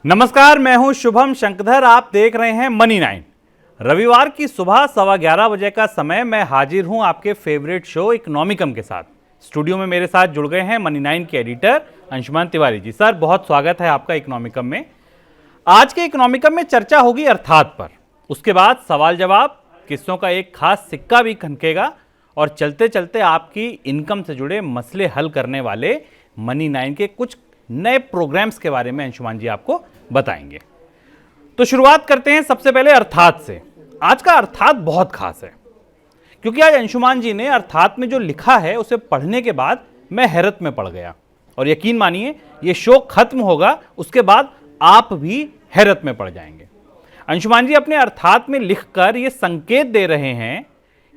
नमस्कार, मैं हूं शुभम शंकधर। आप देख रहे हैं मनी 9। रविवार की सुबह 11:15 बजे का समय मैं हाजिर हूं आपके फेवरेट शो इकोनॉमिकम के साथ। स्टूडियो में मेरे साथ जुड़ गए हैं मनी 9 के एडिटर अंशुमान तिवारी जी। सर, बहुत स्वागत है आपका इकोनॉमिकम में। आज के इकोनॉमिकम में चर्चा होगी अर्थात पर, उसके बाद सवाल जवाब, किस्सों का एक खास सिक्का भी खनकेगा और चलते चलते आपकी इनकम से जुड़े मसले हल करने वाले मनी 9 के कुछ नए प्रोग्राम्स के बारे में अंशुमान जी आपको बताएंगे। तो शुरुआत करते हैं सबसे पहले अर्थात से। आज का अर्थात बहुत खास है क्योंकि आज अंशुमान जी ने अर्थात में जो लिखा है उसे पढ़ने के बाद मैं हैरत में पड़ गया, और यकीन मानिए ये शो खत्म होगा उसके बाद आप भी हैरत में पड़ जाएंगे। अंशुमान जी अपने अर्थात में लिखकर ये संकेत दे रहे हैं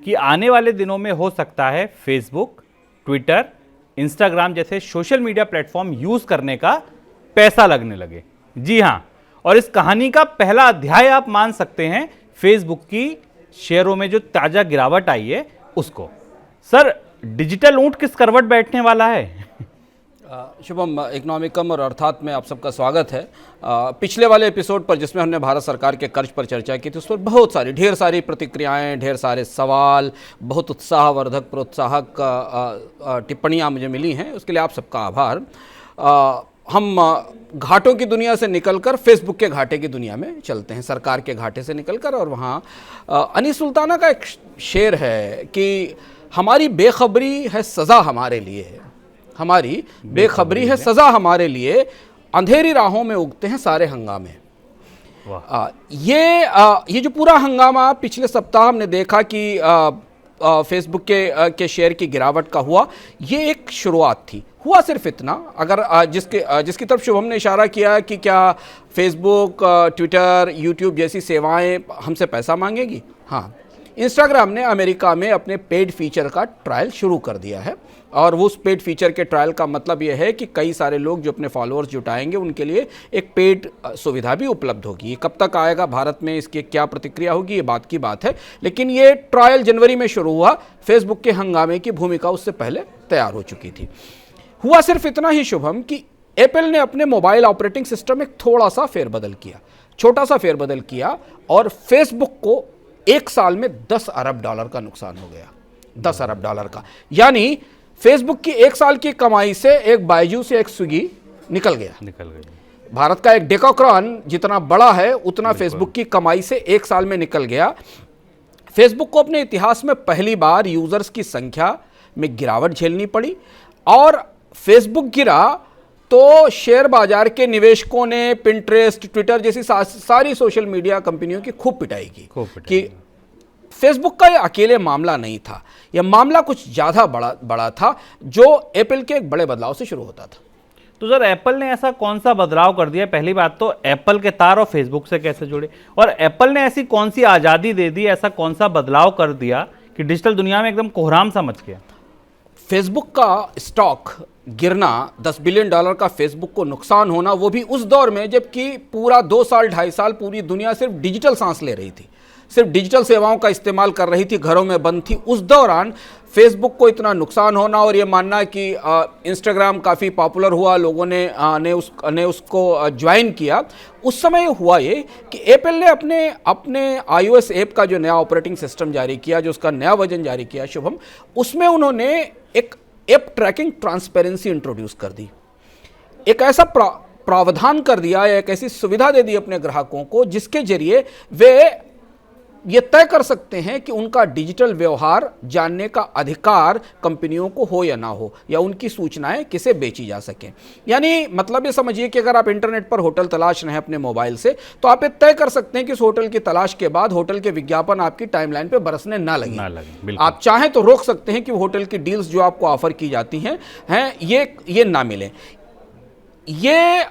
कि आने वाले दिनों में हो सकता है फेसबुक, ट्विटर, इंस्टाग्राम जैसे सोशल मीडिया प्लेटफॉर्म यूज करने का पैसा लगने लगे। जी हां, और इस कहानी का पहला अध्याय आप मान सकते हैं फेसबुक की शेयरों में जो ताजा गिरावट आई है उसको। सर, डिजिटल ऊंट किस करवट बैठने वाला है? शुभम, इकोनॉमिकम और अर्थात में आप सबका स्वागत है। पिछले वाले एपिसोड पर जिसमें हमने भारत सरकार के कर्ज पर चर्चा की थी, उस पर बहुत सारी ढेर सारी प्रतिक्रियाएं, ढेर सारे सवाल, बहुत उत्साहवर्धक प्रोत्साहक टिप्पणियां मुझे मिली हैं। उसके लिए आप सबका आभार। हम घाटों की दुनिया से निकलकर फेसबुक के घाटे की दुनिया में चलते हैं, सरकार के घाटे से निकलकर। और वहाँ अनीस सुल्ताना का एक शेर है कि हमारी बेखबरी है सज़ा हमारे लिए है, हमारी बेखबरी है सज़ा हमारे लिए, अंधेरी राहों में उगते हैं सारे हंगामे। ये जो पूरा हंगामा पिछले सप्ताह हमने देखा कि फेसबुक के शेयर की गिरावट का हुआ, ये एक शुरुआत थी। हुआ सिर्फ इतना, अगर जिसकी तरफ शुभम ने इशारा किया कि क्या फेसबुक, ट्विटर, यूट्यूब जैसी सेवाएं हमसे पैसा मांगेगी। हाँ, इंस्टाग्राम ने अमेरिका में अपने पेड फीचर का ट्रायल शुरू कर दिया है, और वो उस पेड फीचर के ट्रायल का मतलब ये है कि कई सारे लोग जो अपने फॉलोअर्स जुटाएंगे उनके लिए एक पेड सुविधा भी उपलब्ध होगी। ये कब तक आएगा, भारत में इसकी क्या प्रतिक्रिया होगी, ये बात की बात है। लेकिन ये ट्रायल जनवरी में शुरू हुआ। फेसबुक के हंगामे की भूमिका उससे पहले तैयार हो चुकी थी। हुआ सिर्फ इतना ही शुभम कि एप्पल ने अपने मोबाइल ऑपरेटिंग सिस्टम में थोड़ा सा फेरबदल किया, छोटा सा फेरबदल किया, और फेसबुक को एक साल में $10 अरब का नुकसान हो गया। $10 अरब का, यानी फेसबुक की एक साल की कमाई से एक बायजू से एक स्विगी निकल गई। भारत का एक डेकाक्रॉन जितना बड़ा है उतना फेसबुक की कमाई से एक साल में निकल गया। फेसबुक को अपने इतिहास में पहली बार यूजर्स की संख्या में गिरावट झेलनी पड़ी, और फेसबुक गिरा तो शेयर बाजार के निवेशकों ने पिंटरेस्ट, ट्विटर जैसी सारी सोशल मीडिया कंपनियों की खूब पिटाई की कि फेसबुक का ये अकेले मामला नहीं था, यह मामला कुछ ज़्यादा बड़ा था जो एप्पल के एक बड़े बदलाव से शुरू होता था। तो सर, एप्पल ने ऐसा कौन सा बदलाव कर दिया? पहली बात तो एप्पल के तार और फेसबुक से कैसे जुड़े, और एप्पल ने ऐसी कौन सी आज़ादी दे दी, ऐसा कौन सा बदलाव कर दिया कि डिजिटल दुनिया में एकदम कोहराम सा मच गया? फेसबुक का स्टॉक गिरना, $10 बिलियन का फेसबुक को नुकसान होना, वो भी उस दौर में जबकि पूरा 2 साल 2.5 साल पूरी दुनिया सिर्फ डिजिटल सांस ले रही थी, सिर्फ डिजिटल सेवाओं का इस्तेमाल कर रही थी, घरों में बंद थी। उस दौरान फेसबुक को इतना नुकसान होना और ये मानना कि इंस्टाग्राम काफ़ी पॉपुलर हुआ, लोगों ने उसको ज्वाइन किया। उस समय हुआ ये कि एप्पल ने अपने iOS ऐप का जो नया ऑपरेटिंग सिस्टम जारी किया, जो उसका नया वर्जन जारी किया शुभम, उसमें उन्होंने एक ऐप ट्रैकिंग ट्रांसपेरेंसी इंट्रोड्यूस कर दी। एक ऐसा प्रावधान कर दिया, एक ऐसी सुविधा दे दी अपने ग्राहकों को जिसके जरिए वे ये तय कर सकते हैं कि उनका डिजिटल व्यवहार जानने का अधिकार कंपनियों को हो या ना हो, या उनकी सूचनाएं किसे बेची जा सकें। यानी मतलब ये समझिए कि अगर आप इंटरनेट पर होटल तलाश रहे हैं अपने मोबाइल से, तो आप ये तय कर सकते हैं कि उस होटल की तलाश के बाद होटल के विज्ञापन आपकी टाइमलाइन पे बरसने ना लगे। आप चाहें तो रोक सकते हैं कि होटल की डील्स जो आपको ऑफर की जाती हैं ये ना मिले। ये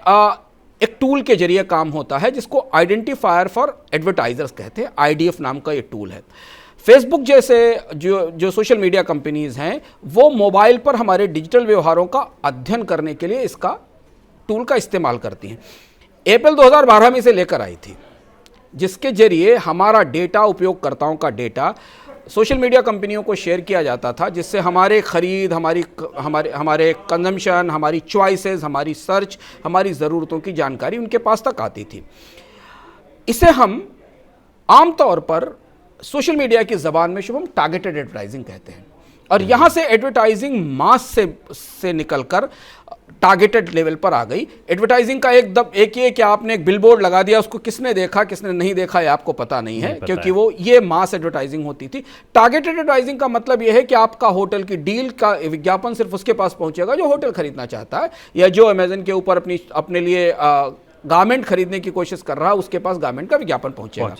एक टूल के जरिए काम होता है जिसको आइडेंटिफायर फॉर एडवर्टाइजर्स कहते हैं, IDF नाम का ये टूल है। फेसबुक जैसे जो सोशल मीडिया कंपनीज हैं वो मोबाइल पर हमारे डिजिटल व्यवहारों का अध्ययन करने के लिए इसका टूल का इस्तेमाल करती हैं। एप्पल 2012 में इसे लेकर आई थी, जिसके जरिए हमारा डेटा, उपयोगकर्ताओं का डेटा सोशल मीडिया कंपनियों को शेयर किया जाता था, जिससे हमारे खरीद, हमारे कंजम्पशन, हमारी चॉइसेस, हमारी सर्च, हमारी ज़रूरतों की जानकारी उनके पास तक आती थी। इसे हम आमतौर पर सोशल मीडिया की ज़बान में शुभम टारगेटेड एडवर्टाइजिंग कहते हैं। और यहाँ से एडवर्टाइजिंग मास से निकलकर टारगेटेड लेवल पर आ गई। एडवर्टाइजिंग का एक ये कि आपने एक बिलबोर्ड लगा दिया, उसको किसने देखा किसने नहीं देखा ये आपको पता नहीं है, क्योंकि वो ये मास एडवर्टाइजिंग होती थी। टारगेटेड एडवर्टाइजिंग का मतलब ये है कि आपका होटल की डील का विज्ञापन सिर्फ उसके पास पहुंचेगा जो होटल खरीदना चाहता है, या जो अमेजन के ऊपर अपने लिए गारमेंट खरीदने की कोशिश कर रहा है, उसके पास गारमेंट का विज्ञापन पहुंचेगा।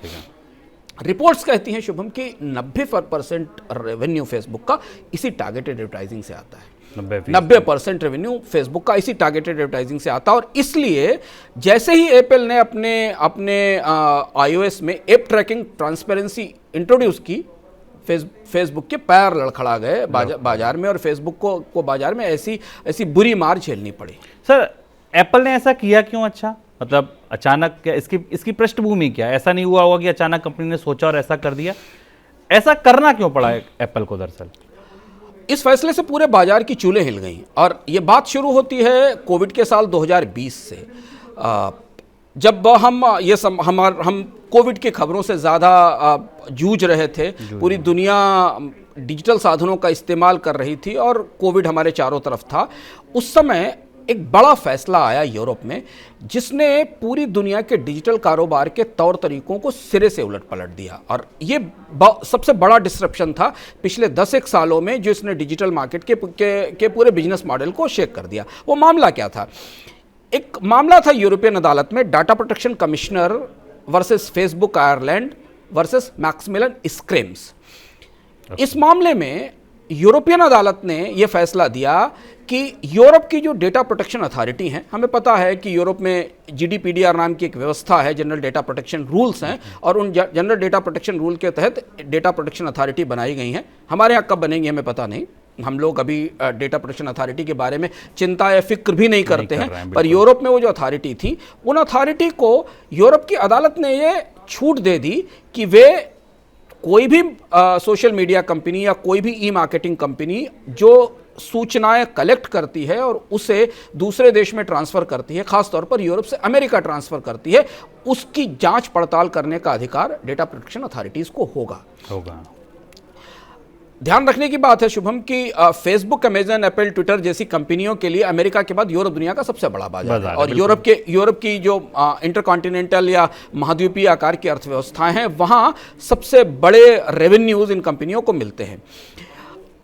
रिपोर्ट्स कहती हैं शुभम कि 90% रेवेन्यू फेसबुक का इसी टारगेटेड एडवर्टाइजिंग से आता है। 90% रेवेन्यू फेसबुक का इसी टारगेटेड एडवर्टाइजिंग से आता है। और इसलिए जैसे ही एप्पल ने अपने iOS में ऐप ट्रैकिंग ट्रांसपेरेंसी इंट्रोड्यूस की, फेसबुक के पैर लड़खड़ा गए बाजार में, और फेसबुक को बाजार में ऐसी बुरी मार झेलनी पड़ी। सर, एप्पल ने ऐसा किया क्यों? अच्छा, मतलब अचानक क्या इसकी पृष्ठभूमि क्या? ऐसा नहीं हुआ होगा कि अचानक कंपनी ने सोचा और ऐसा कर दिया। ऐसा करना क्यों पड़ा एप्पल को? दरअसल इस फैसले से पूरे बाजार की चूलें हिल गई, और ये बात शुरू होती है कोविड के साल 2020 से, जब हम कोविड की खबरों से ज़्यादा जूझ रहे थे। पूरी दुनिया डिजिटल साधनों का इस्तेमाल कर रही थी और कोविड हमारे चारों तरफ था। उस समय एक बड़ा फैसला आया यूरोप में, जिसने पूरी दुनिया के डिजिटल कारोबार के तौर तरीकों को सिरे से उलट पलट दिया। और ये सबसे बड़ा डिस्रप्शन था पिछले 10 सालों में, जिसने डिजिटल मार्केट के पूरे बिजनेस मॉडल को शेक कर दिया। वो मामला क्या था? एक मामला था यूरोपियन अदालत में, data protection commissioner versus Facebook Ireland versus Maximilian Schrems. इस मामले में यूरोपियन अदालत ने यह फैसला दिया कि यूरोप की जो डेटा प्रोटेक्शन अथॉरिटी हैं, हमें पता है कि यूरोप में GDPR नाम की एक व्यवस्था है, जनरल डेटा प्रोटेक्शन रूल्स हैं, और उन जनरल डेटा प्रोटेक्शन रूल के तहत डेटा प्रोटेक्शन अथॉरिटी बनाई गई हैं। हमारे यहाँ कब बनेंगी हमें पता नहीं, हम लोग अभी डेटा प्रोटेक्शन अथॉरिटी के बारे में चिंता या फिक्र भी नहीं करते हैं। पर यूरोप में वो जो अथॉरिटी थी, उन अथॉरिटी को यूरोप की अदालत ने ये छूट दे दी कि वे कोई भी सोशल मीडिया कंपनी या कोई भी ई मार्केटिंग कंपनी जो सूचनाएं कलेक्ट करती है और उसे दूसरे देश में ट्रांसफ़र करती है, खासतौर पर यूरोप से अमेरिका ट्रांसफ़र करती है, उसकी जांच पड़ताल करने का अधिकार डेटा प्रोटेक्शन अथॉरिटीज़ को होगा। ध्यान रखने की बात है शुभम कि फेसबुक, अमेजन, एप्पल, ट्विटर जैसी कंपनियों के लिए अमेरिका के बाद यूरोप दुनिया का सबसे बड़ा बाजार है। और यूरोप की जो इंटरकॉन्टिनेंटल या महाद्वीपीय आकार की अर्थव्यवस्थाएं हैं, वहाँ सबसे बड़े रेवेन्यूज इन कंपनियों को मिलते हैं।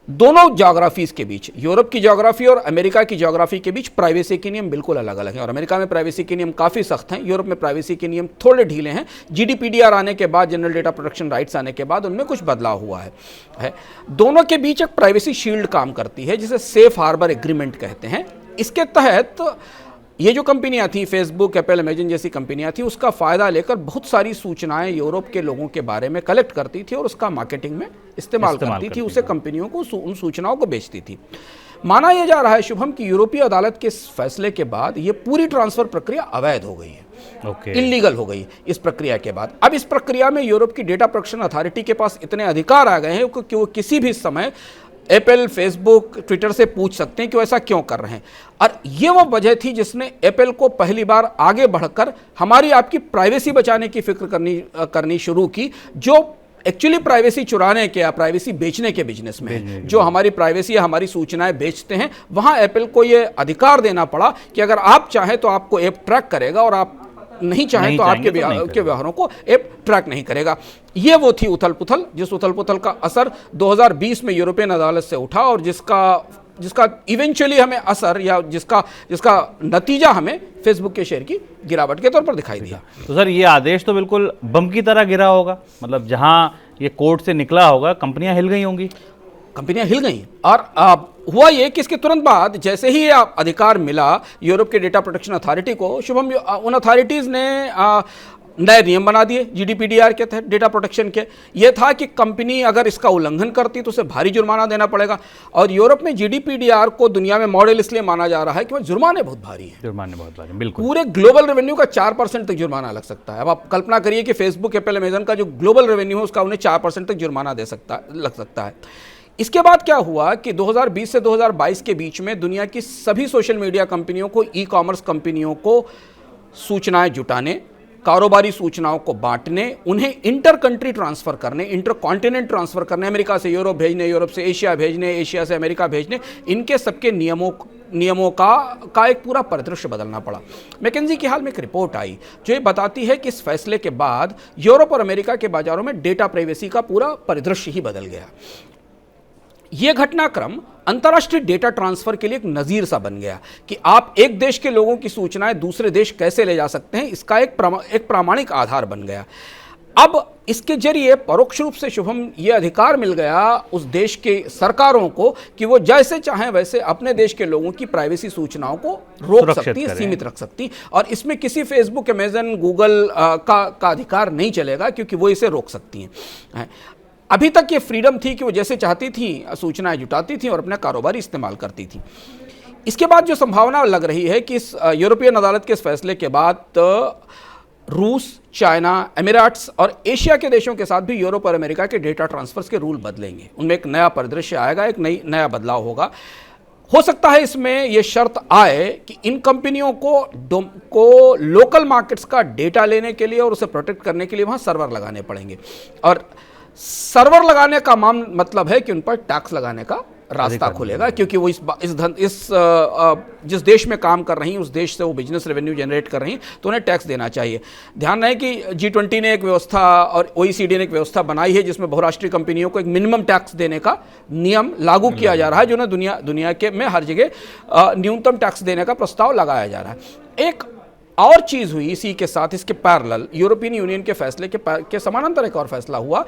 दोनों ज्योग्राफीज के बीच, यूरोप की ज्योग्राफी और अमेरिका की ज्योग्राफी के बीच प्राइवेसी के नियम बिल्कुल अलग अलग हैं। और अमेरिका में प्राइवेसी के नियम काफ़ी सख्त हैं, यूरोप में प्राइवेसी के नियम थोड़े ढीले हैं। GDPR आने के बाद, जनरल डेटा प्रोटेक्शन राइट्स आने के बाद उनमें कुछ बदलाव हुआ है। दोनों के बीच एक प्राइवेसी शील्ड काम करती है, जिसे सेफ हार्बर एग्रीमेंट कहते हैं। इसके तहत ये जो कंपनियां थी, फेसबुक, एप्पल, अमेजन जैसी कंपनियां थी, उसका फ़ायदा लेकर बहुत सारी सूचनाएं यूरोप के लोगों के बारे में कलेक्ट करती थी और उसका मार्केटिंग में इस्तेमाल करती थी, उसे कंपनियों को उन सूचनाओं को बेचती थी। माना यह जा रहा है शुभम कि यूरोपीय अदालत के इस फैसले के बाद ये पूरी ट्रांसफर प्रक्रिया अवैध हो गई है, इल्लीगल हो गई इस प्रक्रिया के बाद। अब इस प्रक्रिया में यूरोप की डेटा प्रोटेक्शन अथॉरिटी के पास इतने अधिकार आ गए हैं कि वो किसी भी समय एप्पल, फेसबुक, ट्विटर से पूछ सकते हैं कि वो ऐसा क्यों कर रहे हैं। और ये वो वजह थी जिसने एप्पल को पहली बार आगे बढ़कर हमारी आपकी प्राइवेसी बचाने की फिक्र करनी शुरू की, जो एक्चुअली प्राइवेसी चुराने के या प्राइवेसी बेचने के बिजनेस में है। जो हमारी प्राइवेसी या हमारी सूचनाएं बेचते हैं, वहां एप्पल को ये अधिकार देना पड़ा कि अगर आप चाहें तो आपको ऐप ट्रैक करेगा और आप नहीं चाहें तो आपके व्यवहारों को ऐप ट्रैक नहीं करेगा। ये वो थी उथल पुथल, जिस उथल पुथल का असर 2020 में यूरोपियन अदालत से उठा और जिसका इवेंचुअली हमें असर या जिसका नतीजा हमें फेसबुक के शेयर की गिरावट के तौर पर दिखाई दिया। तो सर, ये आदेश तो बिल्कुल बम की तरह गिरा होगा, मतलब जहां ये कोर्ट से निकला होगा कंपनियां हिल गई होंगी। कंपनियां हिल गई और हुआ ये कि इसके तुरंत बाद जैसे ही अधिकार मिला यूरोप के डेटा प्रोटेक्शन अथॉरिटी को, शुभम उन अथॉरिटीज़ ने नए नियम बना दिए जीडीपीडीआर के तहत डेटा प्रोटेक्शन के। यह था कि कंपनी अगर इसका उल्लंघन करती तो उसे भारी जुर्माना देना पड़ेगा। और यूरोप में जीडीपीडीआर को दुनिया में मॉडल इसलिए माना जा रहा है कि वह जुर्माने बहुत भारी हैं। जुर्माने बहुत भारी, बिल्कुल। पूरे ग्लोबल रेवेन्यू का 4% तक जुर्माना लग सकता है। अब आप कल्पना करिए कि फेसबुक, एप्पल, अमेजन का जो ग्लोबल रेवेन्यू है उसका उन्हें 4% तक जुर्माना लग सकता है। इसके बाद क्या हुआ कि 2020 से 2022 के बीच में दुनिया की सभी सोशल मीडिया कंपनियों को, ई कॉमर्स कंपनियों को सूचनाएं जुटाने, कारोबारी सूचनाओं को बांटने, उन्हें इंटर कंट्री ट्रांसफर करने, इंटर कॉन्टिनेंट ट्रांसफर करने, अमेरिका से यूरोप भेजने, यूरोप से एशिया भेजने, एशिया से अमेरिका भेजने, इनके सबके नियमों का एक पूरा परिदृश्य बदलना पड़ा। मैकेंजी की हाल में एक रिपोर्ट आई जो ये बताती है कि इस फैसले के बाद यूरोप और अमेरिका के बाजारों में डेटा प्राइवेसी का पूरा परिदृश्य ही बदल गया। यह घटनाक्रम अंतर्राष्ट्रीय डेटा ट्रांसफर के लिए एक नजीर सा बन गया कि आप एक देश के लोगों की सूचनाएं दूसरे देश कैसे ले जा सकते हैं, इसका एक प्रामाणिक आधार बन गया। अब इसके जरिए परोक्ष रूप से शुभम यह अधिकार मिल गया उस देश के सरकारों को कि वो जैसे चाहें वैसे अपने देश के लोगों की प्राइवेसी सूचनाओं को रोक सकती है, सीमित रख सकती, और इसमें किसी फेसबुक, अमेजन, गूगल का अधिकार नहीं चलेगा क्योंकि वो इसे रोक सकती हैं। अभी तक ये फ्रीडम थी कि वो जैसे चाहती थी सूचनाएं जुटाती थी और अपना कारोबारी इस्तेमाल करती थी। इसके बाद जो संभावना लग रही है कि इस यूरोपियन अदालत के इस फैसले के बाद रूस, चाइना, एमिरेट्स और एशिया के देशों के साथ भी यूरोप और अमेरिका के डेटा ट्रांसफर्स के रूल बदलेंगे। उनमें एक नया परिदृश्य आएगा, एक नया बदलाव होगा। हो सकता है इसमें यह शर्त आए कि इन कंपनियों को लोकल मार्केट्स का डेटा लेने के लिए और उसे प्रोटेक्ट करने के लिए वहां सर्वर लगाने पड़ेंगे, और सर्वर लगाने का मतलब है कि उन पर टैक्स लगाने का रास्ता खुलेगा, क्योंकि वो जिस देश में काम कर रही हैं उस देश से वो बिजनेस रेवेन्यू जनरेट कर रही हैं, तो उन्हें टैक्स देना चाहिए। ध्यान रहे कि G20 ने एक व्यवस्था और OECD ने एक व्यवस्था बनाई है जिसमें बहुराष्ट्रीय कंपनियों को एक मिनिमम टैक्स देने का नियम लागू किया जा रहा है, जो दुनिया के में हर जगह न्यूनतम टैक्स देने का प्रस्ताव लगाया जा रहा है। एक और चीज हुई इसी के साथ, इसके पैरेलल यूरोपियन यूनियन के फैसले के समानांतर एक और फैसला हुआ।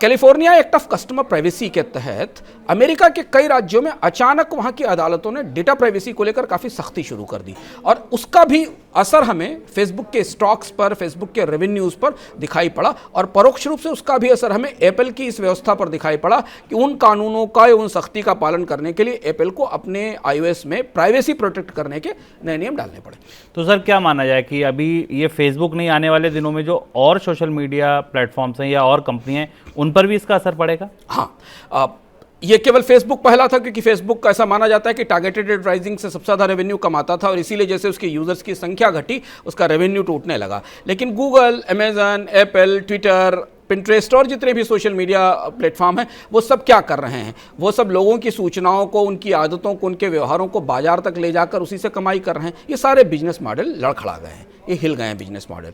California act of customer privacy के तहत अमेरिका के कई राज्यों में अचानक वहां की अदालतों ने डेटा प्राइवेसी को लेकर काफी सख्ती शुरू कर दी, और उसका भी असर हमें फेसबुक के स्टॉक्स पर, फेसबुक के रेवेन्यूज पर दिखाई पड़ा, और परोक्ष रूप से उसका भी असर हमें एप्पल की इस व्यवस्था पर दिखाई पड़ा कि उन कानूनों का, उन सख्ती का पालन करने के लिए एप्पल को अपने iOS में प्राइवेसी प्रोटेक्ट करने के नए नियम डालने पड़े। तो सर क्या माना जाए कि अभी ये फेसबुक नहीं, आने वाले दिनों में जो और सोशल मीडिया प्लेटफॉर्म्स हैं या और कंपनियां हैं उन पर भी इसका असर पड़ेगा? हाँ, ये केवल फेसबुक पहला था क्योंकि फेसबुक का ऐसा माना जाता है कि टारगेटेड एडवर्टाइजिंग से सबसे ज़्यादा रेवेन्यू कमाता था, और इसीलिए जैसे उसके यूजर्स की संख्या घटी उसका रेवेन्यू टूटने लगा। लेकिन Google, Amazon, Apple, Twitter, Pinterest और जितने भी सोशल मीडिया प्लेटफॉर्म हैं वो सब क्या कर रहे हैं, वो सब लोगों की सूचनाओं को, उनकी आदतों को, उनके व्यवहारों को बाजार तक ले जाकर उसी से कमाई कर रहे हैं। ये सारे बिजनेस मॉडल लड़खड़ा गए हैं, ये हिल गए हैं बिजनेस मॉडल।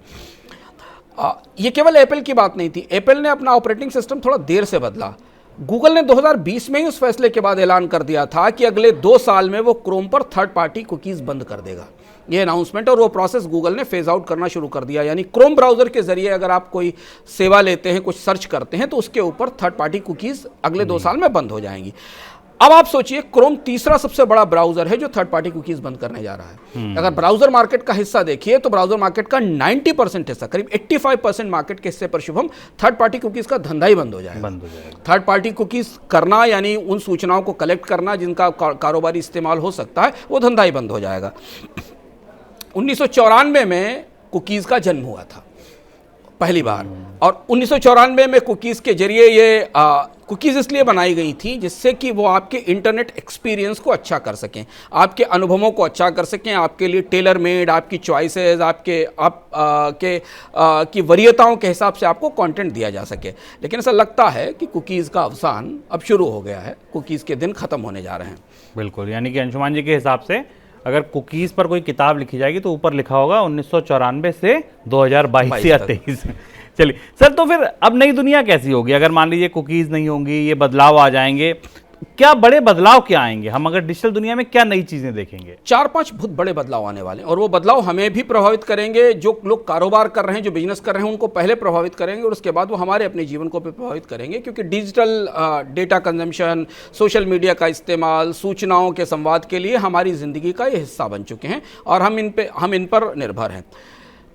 ये केवल एप्पल की बात नहीं थी, एप्पल ने अपना ऑपरेटिंग सिस्टम थोड़ा देर से बदला। गूगल ने 2020 में ही उस फैसले के बाद ऐलान कर दिया था कि अगले 2 साल में वो क्रोम पर थर्ड पार्टी कुकीज बंद कर देगा, ये अनाउंसमेंट, और वो प्रोसेस गूगल ने फेज आउट करना शुरू कर दिया। यानी क्रोम ब्राउजर के जरिए अगर आप कोई सेवा लेते हैं, कुछ सर्च करते हैं, तो उसके ऊपर थर्ड पार्टी कुकीज अगले 2 साल में बंद हो जाएंगी। अब आप सोचिए, क्रोम तीसरा सबसे बड़ा ब्राउजर है जो थर्ड पार्टी कुकीज बंद करने जा रहा है। अगर ब्राउजर मार्केट का हिस्सा देखिए तो ब्राउजर मार्केट का 90% हिस्सा, करीब 85% मार्केट के हिस्से पर शुभम थर्ड पार्टी कुकीज का धंधा ही बंद हो जाएगा। थर्ड पार्टी कुकीज करना यानी उन सूचनाओं को कलेक्ट करना जिनका कारोबारी इस्तेमाल हो सकता है, वो धंधा ही बंद हो जाएगा। 1994 में कुकीज का जन्म हुआ था पहली बार, और 1994 में कुकीज के जरिए ये कुकीज इसलिए बनाई गई थी जिससे कि वो आपके इंटरनेट एक्सपीरियंस को अच्छा कर सकें, आपके अनुभवों को अच्छा कर सकें, आपके लिए टेलर मेड, आपकी चॉइसेस, की वरीयताओं के हिसाब से आपको कंटेंट दिया जा सके। लेकिन ऐसा लगता है कि कुकीज़ का अवसान अब शुरू हो गया है, कुकीज़ के दिन ख़त्म होने जा रहे हैं। बिल्कुल, यानी कि अंशुमान जी के हिसाब से अगर कुकीज़ पर कोई किताब लिखी जाएगी तो ऊपर लिखा होगा 1994 से 2022 या 23। चलिए सर, तो फिर अब नई दुनिया कैसी होगी अगर मान लीजिए कुकीज़ नहीं होंगी, ये बदलाव आ जाएंगे, क्या बड़े बदलाव क्या आएंगे? हम अगर डिजिटल दुनिया में क्या नई चीजें देखेंगे? 4-5 बहुत बड़े बदलाव आने वाले हैं, और वो बदलाव हमें भी प्रभावित करेंगे। जो लोग कारोबार कर रहे हैं, जो बिजनेस कर रहे हैं, उनको पहले प्रभावित करेंगे, और उसके बाद वो हमारे अपने जीवन को भी प्रभावित करेंगे, क्योंकि digital data consumption, social media का इस्तेमाल, सूचनाओं के संवाद के लिए हमारी जिंदगी का ये हिस्सा बन चुके हैं, और हम इन पर निर्भर हैं।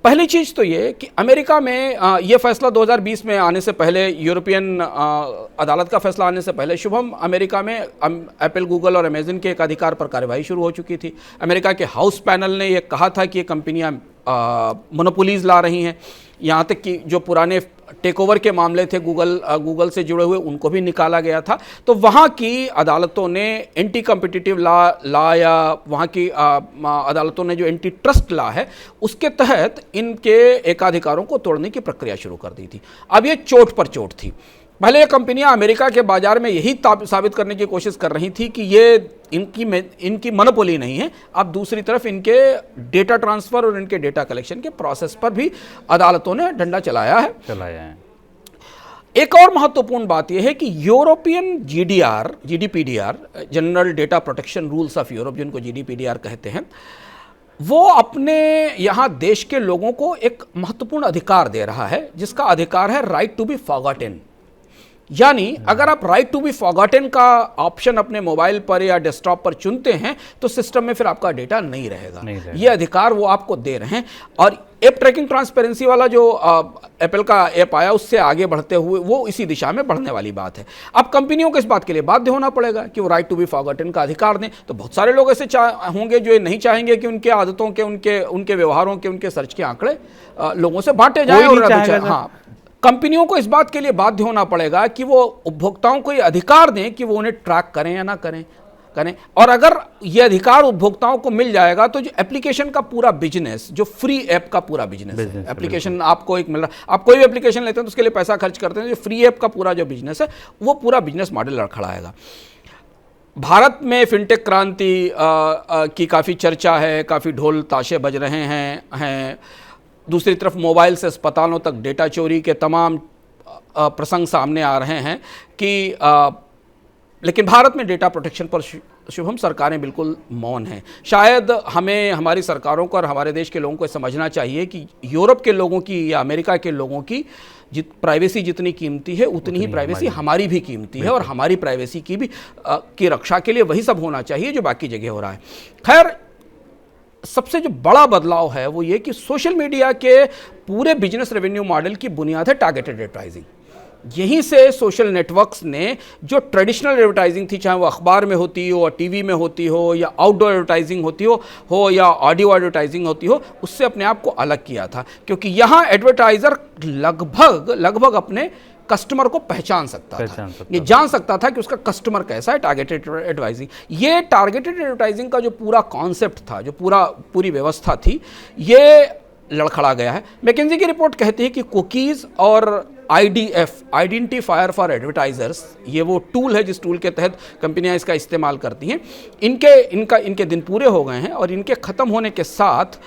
पहली चीज तो ये कि अमेरिका में ये फैसला 2020 में आने से पहले, यूरोपियन अदालत का फैसला आने से पहले, शुभम, अमेरिका में एप्पल, गूगल और अमेजन के एकाधिकार पर कार्रवाई शुरू हो चुकी थी। अमेरिका के हाउस पैनल ने ये कहा था कि ये कंपनियां मोनोपोलीज ला रही हैं। यहाँ तक कि जो पुराने टेक ओवर के मामले थे गूगल से जुड़े हुए, उनको भी निकाला गया था। तो वहाँ की अदालतों ने एंटी कॉम्पिटिटिव ला या वहाँ की अदालतों ने जो एंटी ट्रस्ट ला है, उसके तहत इनके एकाधिकारों को तोड़ने की प्रक्रिया शुरू कर दी थी। अब ये चोट पर चोट थी। पहले ये कंपनियां अमेरिका के बाजार में यही साबित करने की कोशिश कर रही थी कि ये इनकी मोनोपोली नहीं है। अब दूसरी तरफ इनके डेटा ट्रांसफर और इनके डेटा कलेक्शन के प्रोसेस पर भी अदालतों ने डंडा चलाया है। एक और महत्वपूर्ण बात यह है कि European GDPDR, general data protection rules of Europe, जिनको जीडीपीडीआर कहते हैं, वो अपने यहाँ देश के लोगों को एक महत्वपूर्ण अधिकार दे रहा है, जिसका अधिकार है राइट टू बी फॉरगॉटन। यानी अगर आप राइट टू बी फॉरगॉटन का ऑप्शन अपने मोबाइल पर या डेस्कटॉप पर चुनते हैं तो सिस्टम में फिर आपका डेटा नहीं रहेगा। ये अधिकार वो आपको दे रहे हैं। और ऐप ट्रैकिंग ट्रांसपेरेंसी वाला जो एप्पल का ऐप आया, उससे आगे बढ़ते हुए वो इसी दिशा में बढ़ने वाली बात है। अब कंपनियों को इस बात के लिए बाध्य होना पड़ेगा कि वो राइट टू बी फॉरगॉटन का अधिकार दें। तो बहुत सारे लोग ऐसे होंगे जो ये नहीं चाहेंगे कि उनके आदतों के, उनके व्यवहारों के, उनके सर्च के आंकड़े लोगों से बांटे जाएं। हाँ, कंपनियों को इस बात के लिए बाध्य होना पड़ेगा कि वो उपभोक्ताओं को ये अधिकार दें कि वो उन्हें ट्रैक करें या ना करें। और अगर ये अधिकार उपभोक्ताओं को मिल जाएगा तो जो एप्लीकेशन का पूरा बिजनेस, जो फ्री ऐप का पूरा बिजनेस है, एप्लीकेशन आपको एक मिल रहा है, आप कोई भी एप्लीकेशन लेते हैं तो उसके लिए पैसा खर्च करते हैं, जो फ्री ऐप का पूरा जो बिजनेस है, वो पूरा बिजनेस मॉडल लड़खड़ाएगा। भारत में फिनटेक क्रांति की काफ़ी चर्चा है, काफ़ी ढोल ताशे बज रहे हैं। दूसरी तरफ मोबाइल से अस्पतालों तक डेटा चोरी के तमाम प्रसंग सामने आ रहे हैं कि लेकिन भारत में डेटा प्रोटेक्शन पर शुभम सरकारें बिल्कुल मौन हैं। शायद हमें, हमारी सरकारों को और हमारे देश के लोगों को समझना चाहिए कि यूरोप के लोगों की या अमेरिका के लोगों की प्राइवेसी जितनी कीमती है, उतनी ही प्राइवेसी हमारी भी कीमती है। और हमारी प्राइवेसी की भी की रक्षा के लिए वही सब होना चाहिए जो बाकी जगह हो रहा है। खैर, सबसे जो बड़ा बदलाव है वो ये कि सोशल मीडिया के पूरे बिजनेस रेवेन्यू मॉडल की बुनियाद है टारगेटेड एडवर्टाइजिंग। यहीं से सोशल नेटवर्क्स ने जो ट्रेडिशनल एडवर्टाइजिंग थी, चाहे वो अखबार में होती हो, टीवी में होती हो, या आउटडोर एडवर्टाइजिंग होती हो या ऑडियो एडवर्टाइजिंग होती हो, उससे अपने आप को अलग किया था। क्योंकि यहाँ एडवर्टाइजर लगभग अपने कस्टमर को पहचान सकता था। ये जान सकता था कि उसका कस्टमर कैसा है। टारगेटेड एडवर्टाइजिंग, ये टारगेटेड एडवर्टाइजिंग का जो पूरा कॉन्सेप्ट था, जो पूरी व्यवस्था थी, ये लड़खड़ा गया है। मैकेंजी की रिपोर्ट कहती है कि कुकीज़ और IDF, आइडेंटिफायर फॉर एडवर्टाइजर्स, ये वो टूल है जिस टूल के तहत कंपनियां इसका इस्तेमाल करती हैं। इनके दिन पूरे हो गए हैं और इनके ख़त्म होने के साथ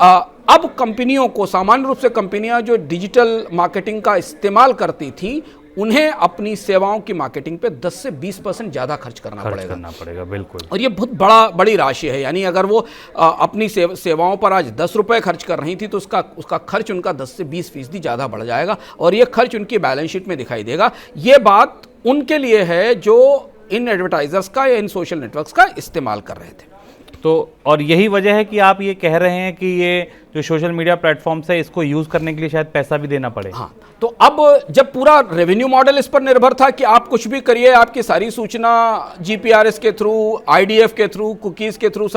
अब कंपनियों को, सामान्य रूप से कंपनियां जो डिजिटल मार्केटिंग का इस्तेमाल करती थी, उन्हें अपनी सेवाओं की मार्केटिंग पे 10 से 20% ज़्यादा खर्च करना पड़ेगा। बिल्कुल। और ये बहुत बड़ी राशि है। यानी अगर वो अपनी सेवाओं पर आज 10 रुपये खर्च कर रही थी तो उसका खर्च उनका 10 से 20% ज़्यादा बढ़ जाएगा और ये खर्च उनकी बैलेंस शीट में दिखाई देगा। ये बात उनके लिए है जो इन एडवर्टाइजर्स का या इन सोशल नेटवर्क्स का इस्तेमाल कर रहे थे। तो और यही वजह है कि आप ये कह रहे हैं कि ये जो सोशल मीडिया प्लेटफॉर्म्स है, इसको यूज़ करने के लिए शायद पैसा भी देना पड़े। हाँ, तो अब जब पूरा रेवेन्यू मॉडल इस पर निर्भर था कि आप कुछ भी करिए, आपकी सारी सूचना GPRS के थ्रू, IDF के थ्रू, कुकीज़ के थ्रू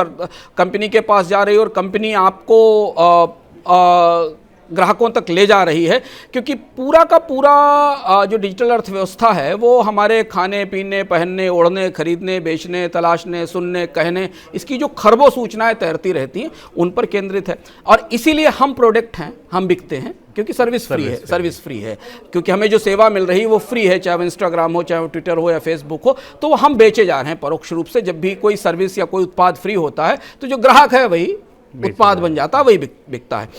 कंपनी के पास जा रही है और कंपनी आपको ग्राहकों तक ले जा रही है। क्योंकि पूरा का पूरा जो डिजिटल अर्थव्यवस्था है वो हमारे खाने पीने, पहनने, ओढ़ने, खरीदने, बेचने, तलाशने, सुनने, कहने, इसकी जो खरबों सूचनाएं तैरती रहती हैं उन पर केंद्रित है। और इसीलिए हम प्रोडक्ट हैं, हम बिकते हैं क्योंकि सर्विस फ्री है। क्योंकि हमें जो सेवा मिल रही है वो फ्री है, चाहे वो इंस्टाग्राम हो, चाहे वो ट्विटर हो या फेसबुक हो, तो वो हम बेचे जा रहे हैं परोक्ष रूप से। जब भी कोई सर्विस या कोई उत्पाद फ्री होता है तो जो ग्राहक है वही उत्पाद बन जाता है, वही बिकता है।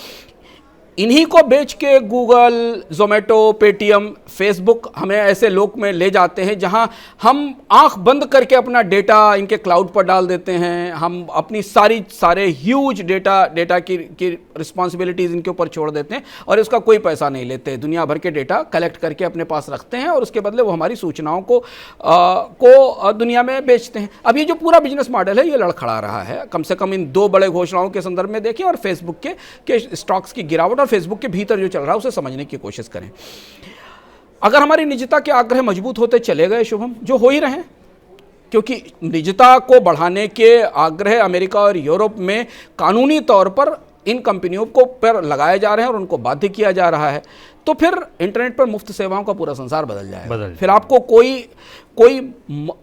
इन्हीं को बेच के गूगल, जोमेटो, पेटीएम, फेसबुक हमें ऐसे लोक में ले जाते हैं जहां हम आंख बंद करके अपना डेटा इनके क्लाउड पर डाल देते हैं। हम अपनी सारे ह्यूज डेटा की रिस्पॉन्सिबिलिटीज़ इनके ऊपर छोड़ देते हैं और इसका कोई पैसा नहीं लेते। दुनिया भर के डेटा कलेक्ट करके अपने पास रखते हैं और उसके बदले वो हमारी सूचनाओं को दुनिया में बेचते हैं। अब ये जो पूरा बिजनेस मॉडल है ये लड़खड़ा रहा है। कम से कम इन 2 बड़े घोषणाओं के संदर्भ में देखें और फेसबुक के स्टॉक्स की गिरावट और फेसबुक के भीतर जो चल रहा है उसे समझने की कोशिश करें। अगर हमारी निजता के आग्रह मजबूत होते चले गए शुभम, जो हो ही रहे हैं, क्योंकि निजता को बढ़ाने के आग्रह अमेरिका और यूरोप में कानूनी तौर पर इन कंपनियों को पर लगाए जा रहे हैं और उनको बाध्य किया जा रहा है, तो फिर इंटरनेट पर मुफ्त सेवाओं का पूरा संसार बदल जाएगा। फिर आपको कोई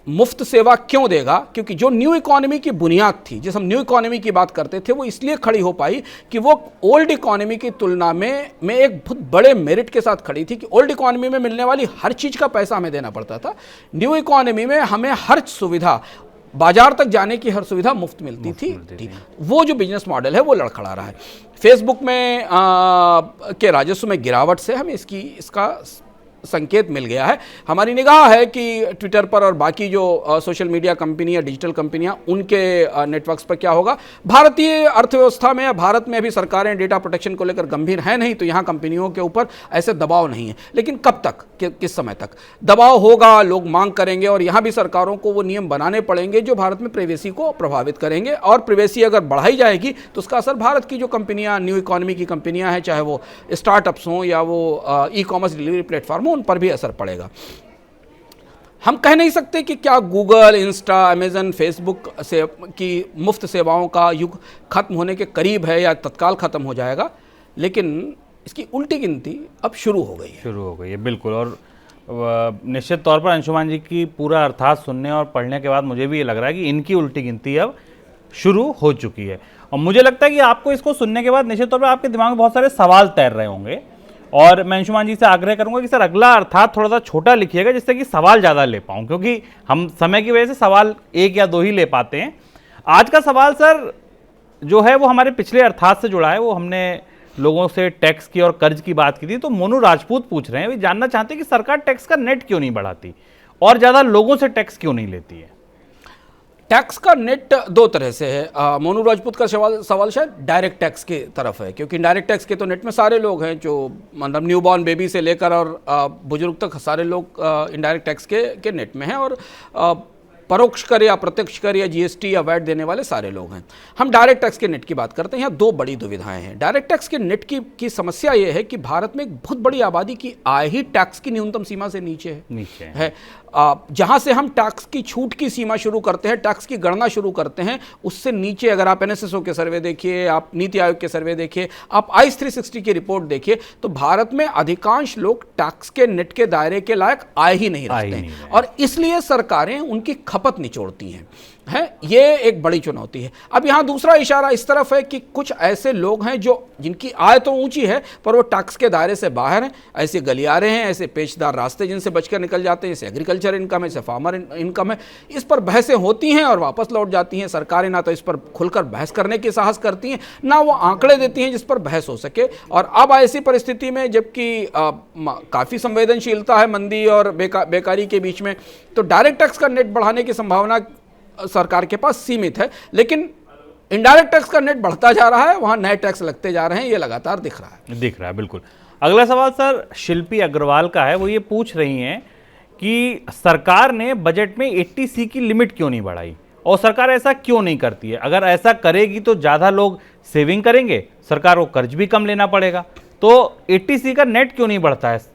मुफ्त सेवा क्यों देगा? क्योंकि जो न्यू इकोनॉमी की बुनियाद थी, जिस हम न्यू इकोनॉमी की बात करते थे, वो इसलिए खड़ी हो पाई कि वो ओल्ड इकोनॉमी की तुलना में एक बहुत बड़े मेरिट के साथ खड़ी थी कि ओल्ड इकोनॉमी में मिलने वाली हर चीज़ का पैसा हमें देना पड़ता था। न्यू इकोनॉमी में हमें हर सुविधा, बाजार तक जाने की हर सुविधा मुफ्त मिलती थी। वो जो बिजनेस मॉडल है वो लड़खड़ा रहा है। फेसबुक में के राजस्व में गिरावट से हमें इसका संकेत मिल गया है। हमारी निगाह है कि ट्विटर पर और बाकी जो सोशल मीडिया कंपनी या डिजिटल कंपनियां, उनके नेटवर्क्स पर क्या होगा। भारतीय अर्थव्यवस्था में, भारत में अभी सरकारें डेटा प्रोटेक्शन को लेकर गंभीर हैं नहीं, तो यहाँ कंपनियों के ऊपर ऐसे दबाव नहीं है। लेकिन कब तक, किस समय तक दबाव होगा, लोग मांग करेंगे और यहाँ भी सरकारों को वो नियम बनाने पड़ेंगे जो भारत में प्राइवेसी को प्रभावित करेंगे। और प्राइवेसी अगर बढ़ाई जाएगी तो उसका असर भारत की जो कंपनियां, न्यू इकोनॉमी की कंपनियां हैं, चाहे वो स्टार्टअप्स हों या वो ई कॉमर्स डिलीवरी प्लेटफॉर्म, उन पर भी असर पड़ेगा। हम कह नहीं सकते कि क्या गूगल, इंस्टा, अमेजन, फेसबुक से की मुफ्त सेवाओं का युग खत्म होने के करीब है या तत्काल खत्म हो जाएगा, लेकिन इसकी उल्टी गिनती अब शुरू हो गई है। बिल्कुल। और निश्चित तौर पर अंशुमान जी की पूरा अर्थात सुनने और पढ़ने के बाद मुझे भी ये लग रहा है कि इनकी उल्टी गिनती अब शुरू हो चुकी है। और मुझे लगता है कि आपको इसको सुनने के बाद निश्चित तौर पर आपके दिमाग में बहुत सारे सवाल तैर रहे होंगे और मैं अंशुमान जी से आग्रह करूंगा कि सर अगला अर्थात थोड़ा सा छोटा लिखिएगा जिससे कि सवाल ज़्यादा ले पाऊँ, क्योंकि हम समय की वजह से सवाल 1 या 2 ही ले पाते हैं। आज का सवाल सर जो है वो हमारे पिछले अर्थात से जुड़ा है। वो हमने लोगों से टैक्स की और कर्ज की बात की थी, तो मोनू राजपूत पूछ रहे हैं, वे जानना चाहते हैं कि सरकार टैक्स का नेट क्यों नहीं बढ़ाती और ज़्यादा लोगों से टैक्स क्यों नहीं लेती है। टैक्स का नेट 2 तरह से है। मोनू राजपूत का सवाल शायद डायरेक्ट टैक्स की तरफ है, क्योंकि डायरेक्ट टैक्स के तो नेट में सारे लोग हैं, जो मतलब न्यूबॉर्न बेबी से लेकर और बुजुर्ग तक सारे लोग इनडायरेक्ट टैक्स के नेट में हैं। और परोक्ष कर या प्रत्यक्ष कर या जीएसटी या वैट देने वाले सारे लोग हैं। हम डायरेक्ट टैक्स के नेट की बात करते हैं। यहाँ 2 बड़ी दुविधाएं हैं। डायरेक्ट टैक्स के नेट की समस्या ये है कि भारत में एक बहुत बड़ी आबादी की आय ही टैक्स की न्यूनतम सीमा से नीचे है। जहां से हम टैक्स की छूट की सीमा शुरू करते हैं, टैक्स की गणना शुरू करते हैं, उससे नीचे अगर आप एनएसएसओ के सर्वे देखिए, आप नीति आयोग के सर्वे देखिए, आप आइस 360 की रिपोर्ट देखिए, तो भारत में अधिकांश लोग टैक्स के नेट के दायरे के लायक आय ही नहीं रखते हैं और इसलिए सरकारें उनकी खपत निचोड़ती हैं। ये एक बड़ी चुनौती है। अब यहाँ दूसरा इशारा इस तरफ है कि कुछ ऐसे लोग हैं जिनकी आय तो ऊंची है पर वो टैक्स के दायरे से बाहर हैं। ऐसे गलियारे हैं, ऐसे पेचदार रास्ते जिनसे बचकर निकल जाते हैं, जैसे एग्रीकल्चर इनकम है, जैसे फार्मर इनकम है। इस पर बहसें होती हैं और वापस लौट जाती हैं। सरकारें ना तो इस पर खुलकर बहस करने की साहस करती हैं, ना वो आंकड़े देती हैं जिस पर बहस हो सके। और अब ऐसी परिस्थिति में जबकि काफ़ी संवेदनशीलता है मंदी और बेकारी के बीच में, तो डायरेक्ट टैक्स का नेट बढ़ाने की संभावना सरकार के पास सीमित है। लेकिन इनडायरेक्ट टैक्स का नेट बढ़ता जा रहा है, वहां नए टैक्स लगते जा रहे हैं, ये लगातार दिख रहा है। बिल्कुल। अगला सवाल सर शिल्पी अग्रवाल का है। वो ये पूछ रही हैं कि सरकार ने बजट में 80C की लिमिट क्यों नहीं बढ़ाई और सरकार ऐसा क्यों नहीं करती है। अगर ऐसा करेगी तो ज़्यादा लोग सेविंग करेंगे, सरकार को कर्ज भी कम लेना पड़ेगा, तो 80C का नेट क्यों नहीं बढ़ता है।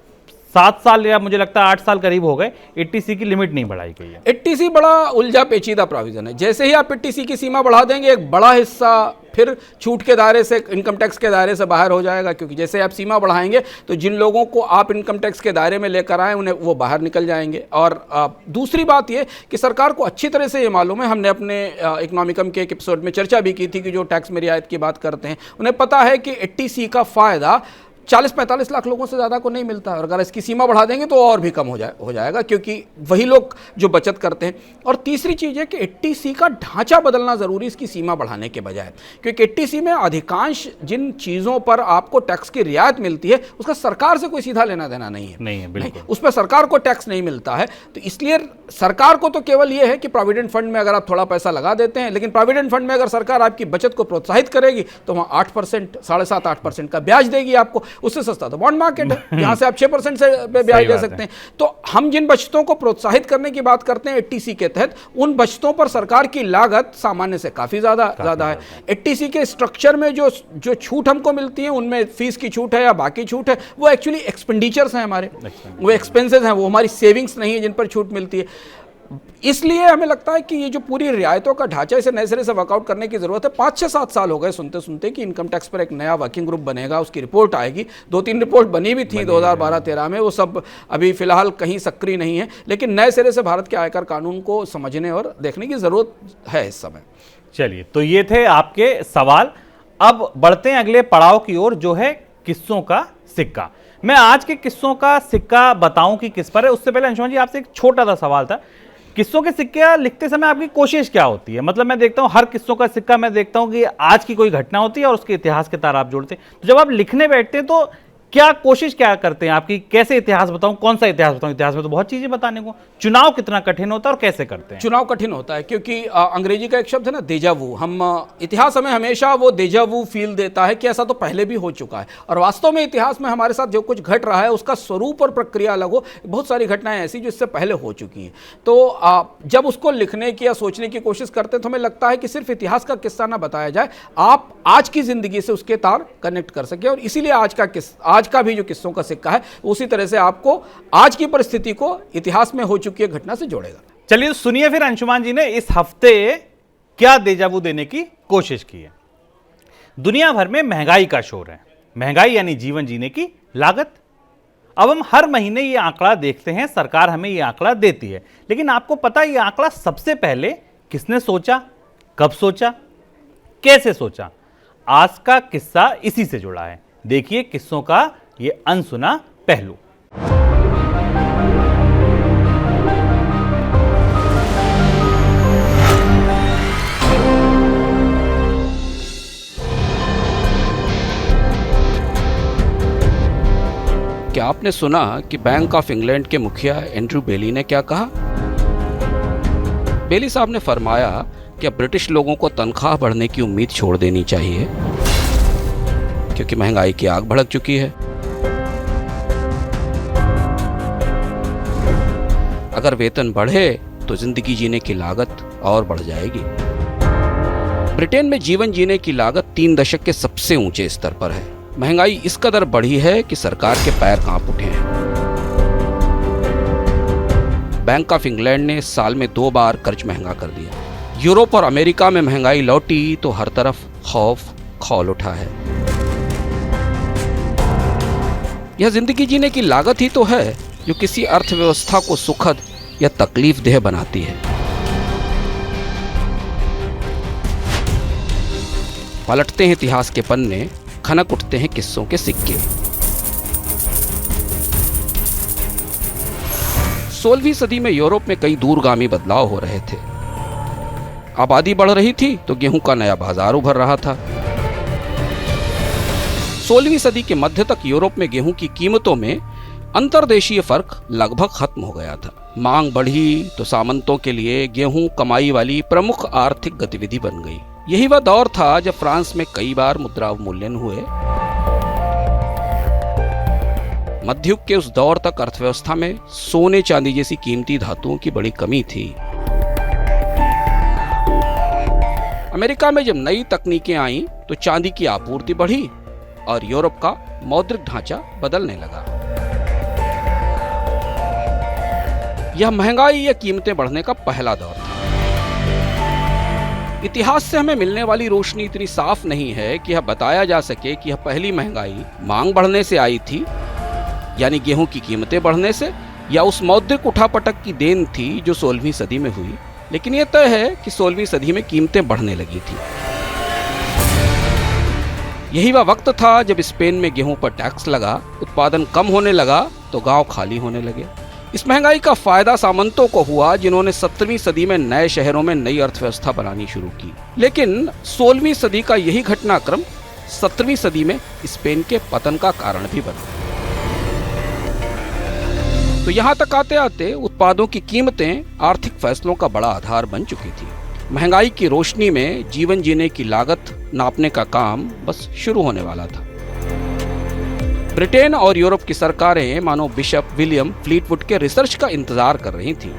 7 साल या मुझे लगता है 8 साल करीब हो गए, 80C की लिमिट नहीं बढ़ाई गई है। 80C बड़ा उलझा पेचीदा प्रोविजन है। जैसे ही आप 80C की सीमा बढ़ा देंगे, एक बड़ा हिस्सा फिर छूट के दायरे से, इनकम टैक्स के दायरे से बाहर हो जाएगा, क्योंकि जैसे आप सीमा बढ़ाएंगे तो जिन लोगों को आप इनकम टैक्स के दायरे में लेकर आए उन्हें वो बाहर निकल जाएंगे। और दूसरी बात ये कि सरकार को अच्छी तरह से ये मालूम है, हमने अपने इकोनॉमिकम के एक एपिसोड में चर्चा भी की थी कि जो टैक्स में रियायत की बात करते हैं उन्हें पता है कि 80C का फ़ायदा 40-45 लाख लोगों से ज़्यादा को नहीं मिलता है, और अगर इसकी सीमा बढ़ा देंगे तो और भी कम हो जाएगा, क्योंकि वही लोग जो बचत करते हैं। और तीसरी चीज़ है कि 80C का ढांचा बदलना ज़रूरी, इसकी सीमा बढ़ाने के बजाय, क्योंकि 80C में अधिकांश जिन चीज़ों पर आपको टैक्स की रियायत मिलती है उसका सरकार से कोई सीधा लेना देना नहीं है, बिल्कुल उस पर सरकार को टैक्स नहीं मिलता है। तो इसलिए सरकार को तो केवल ये है कि प्रोविडेंट फंड में अगर आप थोड़ा पैसा लगा देते हैं, लेकिन प्रोविडेंट फंड में अगर सरकार आपकी बचत को प्रोत्साहित करेगी तो वहाँ 8%, 7.5-8% का ब्याज देगी आपको। उससे सस्ता तो बॉन्ड मार्केट है, यहाँ से आप 6% से ब्याज दे सकते हैं। तो हम जिन बचतों को प्रोत्साहित करने की बात करते हैं 80C के तहत, उन बचतों पर सरकार की लागत सामान्य से काफ़ी ज़्यादा है। 80C के स्ट्रक्चर में जो छूट हमको मिलती है, उनमें फीस की छूट है या बाकी छूट है, वो एक्चुअली एक्सपेंडिचर्स हैं हमारे, वो एक्सपेंसेस हैं, वो हमारी सेविंग्स नहीं है जिन पर छूट मिलती है। इसलिए हमें लगता है कि ये जो पूरी रियायतों का ढांचा, इसे नए सिरे से वर्कआउट करने की जरूरत है। 5-6-7 साल हो गए सुनते सुनते कि इनकम टैक्स पर एक नया वर्किंग ग्रुप बनेगा, उसकी रिपोर्ट आएगी। 2-3 रिपोर्ट बनी भी थी 2012-13 में, वो सब अभी फिलहाल कहीं सक्रिय नहीं है, लेकिन नए सिरे से भारत के आयकर कानून को समझने और देखने की जरूरत है इस समय। चलिए, तो ये थे आपके सवाल। अब बढ़ते हैं अगले पड़ाव की ओर, जो है किस्सों का सिक्का। मैं आज के किस्सों का सिक्का बताऊं कि किस पर है, उससे पहले अंशुमान जी आपसे एक छोटा सा सवाल था। किस्सों के सिक्के लिखते समय आपकी कोशिश क्या होती है? मतलब मैं देखता हूं हर किस्सों का सिक्का मैं देखता हूं कि आज की कोई घटना होती है और उसके इतिहास के तार आप जोड़ते हैं। तो जब आप लिखने बैठते हैं तो क्या कोशिश क्या करते हैं आपकी? कैसे इतिहास बताऊं, कौन सा इतिहास बताऊं? इतिहास में तो बहुत चीजें बताने को। चुनाव कितना कठिन होता है और कैसे करते हैं? चुनाव कठिन होता है क्योंकि अंग्रेजी का एक शब्द है ना, देजावू। इतिहास हमें हमेशा वो देजावू फील देता है कि ऐसा तो पहले भी हो चुका है, और वास्तव में इतिहास में हमारे साथ जो कुछ घट रहा है उसका स्वरूप और प्रक्रिया अलग हो। बहुत सारी घटनाएं ऐसी जो इससे पहले हो चुकी हैं। तो जब उसको लिखने की या सोचने की कोशिश करते हैं तो हमें लगता है कि सिर्फ इतिहास का किस्सा ना बताया जाए, आप आज की जिंदगी से उसके तार कनेक्ट कर सके। और इसीलिए आज का भी जो किस्सों का सिक्का है उसी तरह से आपको आज की परिस्थिति को इतिहास में हो चुकी घटना से जोड़ेगा। चलिए सुनिए फिर अंशुमान जी ने इस हफ्ते क्या देजावू देने की कोशिश की है। दुनिया भर में महंगाई का शोर है। महंगाई यानी जीवन जीने की लागत। अब हम हर महीने ये आंकड़ा देखते हैं, सरकार हमें ये आंकड़ा देती है, लेकिन आपको पता है ये आंकड़ा सबसे पहले किसने सोचा, कब सोचा, कैसे सोचा? आज का किस्सा इसी से जुड़ा है। देखिए किस्सों का ये अनसुना पहलू। क्या आपने सुना कि बैंक ऑफ इंग्लैंड के मुखिया एंड्रू बेली ने क्या कहा? बेली साहब ने फरमाया कि अब ब्रिटिश लोगों को तनख्वाह बढ़ने की उम्मीद छोड़ देनी चाहिए, क्योंकि महंगाई की आग भड़क चुकी है। अगर वेतन बढ़े तो जिंदगी जीने की लागत और बढ़ जाएगी। ब्रिटेन में जीवन जीने की लागत 3 दशक के सबसे ऊंचे स्तर पर है। महंगाई इस कदर बढ़ी है कि सरकार के पैर कांप उठे हैं। बैंक ऑफ इंग्लैंड ने साल में 2 बार कर्ज महंगा कर दिया। यूरोप और अमेरिका में महंगाई लौटी तो हर तरफ खौफ खौल उठा है। यह जिंदगी जीने की लागत ही तो है जो किसी अर्थव्यवस्था को सुखद या तकलीफदेह बनाती है। पलटते हैं इतिहास के पन्ने, खनक उठते हैं किस्सों के सिक्के। 16वीं सदी में यूरोप में कई दूरगामी बदलाव हो रहे थे। आबादी बढ़ रही थी तो गेहूं का नया बाजार उभर रहा था। 16वीं सदी के मध्य तक यूरोप में गेहूं की कीमतों में अंतर्देशीय फर्क लगभग खत्म हो गया था। मांग बढ़ी तो सामंतों के लिए गेहूं कमाई वाली प्रमुख आर्थिक गतिविधि बन गई। यही वह दौर था जब फ्रांस में कई बार मुद्रा अवमूल्यन हुए। मध्ययुग के उस दौर तक अर्थव्यवस्था में सोने चांदी जैसी कीमती धातुओं की बड़ी कमी थी। अमेरिका में जब नई तकनीकें आईं तो चांदी की आपूर्ति बढ़ी और यूरोप का मौद्रिक ढांचा बदलने लगा। यह महंगाई या कीमतें बढ़ने का पहला दौर था। इतिहास से हमें मिलने वाली रोशनी इतनी साफ नहीं है कि यह बताया जा सके कि यह पहली महंगाई मांग बढ़ने से आई थी, यानी गेहूं की कीमतें बढ़ने से, या उस मौद्रिक उठापटक की देन थी जो 16वीं सदी में हुई। लेकिन यह तय है कि 16वीं सदी में कीमतें बढ़ने लगी थी। यही वह वक्त था जब स्पेन में गेहूं पर टैक्स लगा, उत्पादन कम होने लगा तो गांव खाली होने लगे। इस महंगाई का फायदा सामंतों को हुआ, जिन्होंने 17वीं सदी में नए शहरों में नई अर्थव्यवस्था बनानी शुरू की। लेकिन 16वीं सदी का यही घटनाक्रम 17वीं सदी में स्पेन के पतन का कारण भी बना। तो यहाँ तक आते आते उत्पादों की कीमतें आर्थिक फैसलों का बड़ा आधार बन चुकी थी। महंगाई की रोशनी में जीवन जीने की लागत नापने का काम बस शुरू होने वाला था। ब्रिटेन और यूरोप की सरकारें मानो बिशप विलियम फ्लीटवुड के रिसर्च का इंतजार कर रही थीं।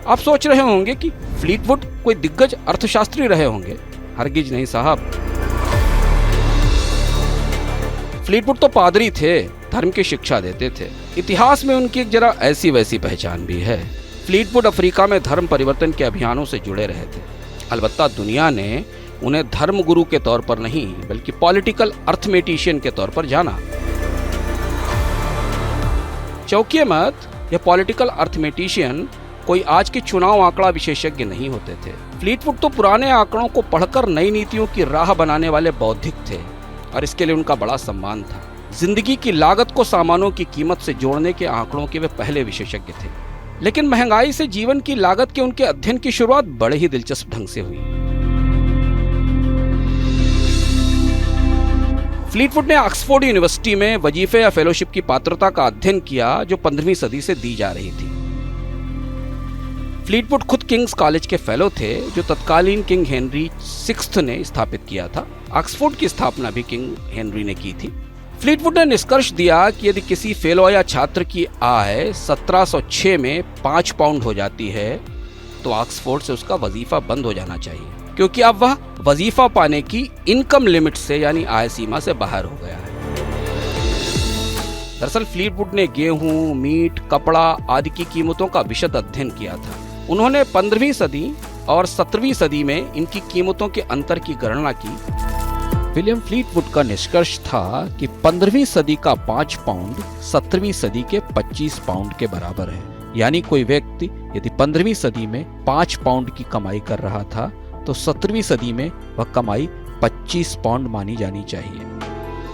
आप सोच रहे होंगे कि फ्लीटवुड कोई दिग्गज अर्थशास्त्री रहे होंगे। हरगिज नहीं साहब, फ्लीटवुड तो पादरी थे, धर्म की शिक्षा देते थे। इतिहास में उनकी एक जरा ऐसी वैसी पहचान भी है। फ्लीटवुड अफ्रीका में धर्म परिवर्तन के अभियानों से जुड़े रहे थे। अलबत्ता दुनिया ने उन्हें धर्म गुरु के तौर पर नहीं, बल्कि पॉलिटिकल अर्थमेटिशियन के तौर पर जाना। चौंकिए मत, यह पॉलिटिकल अर्थमेटिशियन कोई आज के चुनाव आंकड़ा विशेषज्ञ नहीं होते थे। फ्लीटवुड तो पुराने आंकड़ों को पढ़कर नई नीतियों की राह बनाने वाले बौद्धिक थे, और इसके लिए उनका बड़ा सम्मान था। जिंदगी की लागत को सामानों की कीमत से जोड़ने के आंकड़ों के वे पहले विशेषज्ञ थे। लेकिन महंगाई से जीवन की लागत के उनके अध्ययन की शुरुआत बड़े ही दिलचस्प ढंग से हुई। फ्लीटवुड ने ऑक्सफोर्ड यूनिवर्सिटी में वजीफे या फेलोशिप की पात्रता का अध्ययन किया, जो 15वीं सदी से दी जा रही थी। फ्लीटवुड खुद किंग्स कॉलेज के फेलो थे, जो तत्कालीन किंग हेनरी 6 ने स्थापित किया था। ऑक्सफोर्ड की स्थापना भी किंग हेनरी ने की थी। फ्लीटवुड ने निष्कर्ष दिया कि यदि किसी फेलो या छात्र की आय 1706 में 5 पाउंड हो जाती है, तो ऑक्सफोर्ड से उसका वजीफा बंद हो जाना चाहिए, क्योंकि अब वह वजीफा पाने की इनकम लिमिट से यानी आय सीमा से बाहर हो गया है। दरअसल फ्लीटवुड ने गेहूं, मीट, कपड़ा आदि की कीमतों का विशद अध्ययन किया था। उन्होंने 15वीं सदी और 17वीं सदी में इनकी कीमतों के अंतर की गणना की। विलियम फ्लीटवुड का निष्कर्ष था कि 15वीं सदी का 5 पाउंड 17वीं सदी के 25 पाउंड के बराबर है। यानी कोई व्यक्ति यदि 15वीं सदी में 5 पाउंड की कमाई कर रहा था, तो 17वीं सदी में वह कमाई 25 पाउंड मानी जानी चाहिए।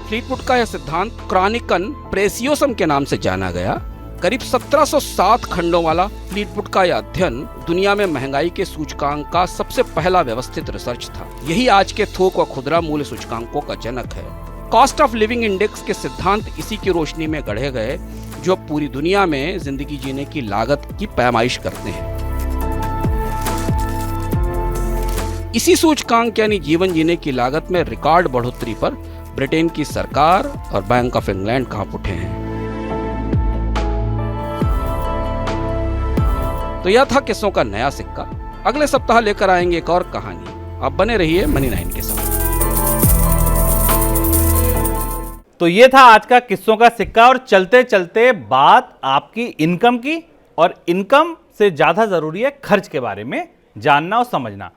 फ्लीटवुड का यह सिद्धांत क्रॉनिकन प्रेसियोसम के नाम से जाना गया। करीब 1707 खंडों वाला फ्लीटवुड का यह अध्ययन दुनिया में महंगाई के सूचकांक का सबसे पहला व्यवस्थित रिसर्च था। यही आज के थोक व खुदरा मूल्य सूचकांकों का जनक है। कॉस्ट ऑफ लिविंग इंडेक्स के सिद्धांत इसी की रोशनी में गढ़े गए, जो पूरी दुनिया में जिंदगी जीने की लागत की पैमाइश करते हैं। इसी सूचकांक यानी जीवन जीने की लागत में रिकॉर्ड बढ़ोतरी पर ब्रिटेन की सरकार और बैंक ऑफ इंग्लैंड कांप उठे हैं। तो यह था किस्सों का नया सिक्का। अगले सप्ताह लेकर आएंगे एक और कहानी। आप बने रहिए मनी 9 के साथ। तो ये था आज का किस्सों का सिक्का, और चलते चलते बात आपकी इनकम की, और इनकम से ज्यादा जरूरी है खर्च के बारे में जानना और समझना।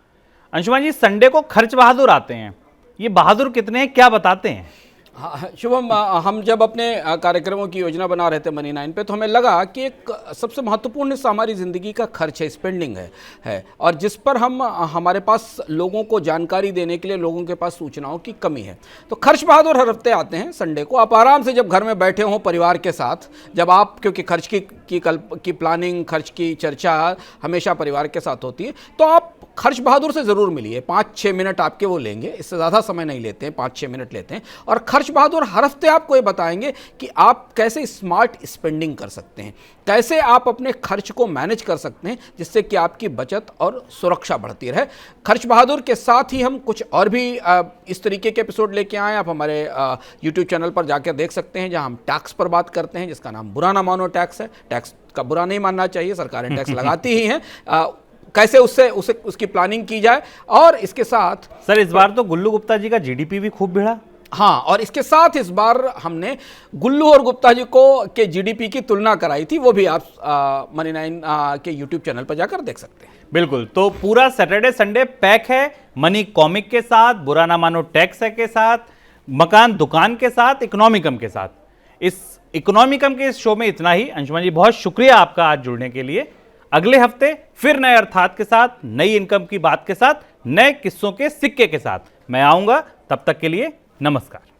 अंशुमान जी, संडे को खर्च बहादुर आते हैं, ये बहादुर कितने हैं, क्या बताते हैं? हाँ शुभम, हम जब अपने कार्यक्रमों की योजना बना रहे थे मनी 9 पे, तो हमें लगा कि एक सबसे महत्वपूर्ण हिस्सा हमारी ज़िंदगी का खर्च है, स्पेंडिंग है और जिस पर हमारे पास लोगों को जानकारी देने के लिए लोगों के पास सूचनाओं की कमी है। तो खर्च बहादुर हर हफ्ते आते हैं संडे को। आप आराम से जब घर में बैठे हों परिवार के साथ, जब आप, क्योंकि खर्च की प्लानिंग, खर्च की चर्चा हमेशा परिवार के साथ होती है, तो आप खर्च बहादुर से ज़रूर मिलिए। 5-6 मिनट आपके वो लेंगे, इससे ज़्यादा समय नहीं लेते हैं, 5-6 मिनट लेते हैं। और खर्च बहादुर हर हफ्ते आपको ये बताएंगे कि आप कैसे स्मार्ट स्पेंडिंग कर सकते हैं, कैसे आप अपने खर्च को मैनेज कर सकते हैं, जिससे कि आपकी बचत और सुरक्षा बढ़ती रहे। खर्च बहादुर के साथ ही हम कुछ और भी इस तरीके के एपिसोड लेके आए। आप हमारे यूट्यूब चैनल पर जाकर देख सकते हैं, जहां हम टैक्स पर बात करते हैं, जिसका नाम बुरा ना मानो टैक्स है। टैक्स का बुरा नहीं मानना चाहिए, सरकारें टैक्स लगाती ही हैं। कैसे उसकी प्लानिंग की जाए। और इसके साथ सर, इस बार तो गुल्लू गुप्ता जी का जीडीपी भी खूब भिड़ा। हाँ, और इसके साथ इस बार हमने गुल्लू और गुप्ता जी के जीडीपी की तुलना कराई थी, वो भी आप मनी 9 के यूट्यूब चैनल पर जाकर देख सकते हैं। बिल्कुल, तो पूरा सैटरडे संडे पैक है मनी कॉमिक के साथ, बुरा ना मानो टैक्स है के साथ, मकान दुकान के साथ, इकोनॉमिकम के साथ। इस इकोनॉमिकम के इस शो में इतना ही। अंशुमान जी, बहुत शुक्रिया आपका आज जुड़ने के लिए। अगले हफ्ते फिर नए अर्थात के साथ, नई इनकम की बात के साथ, नए किस्सों के सिक्के के साथ मैं आऊंगा। तब तक के लिए नमस्कार।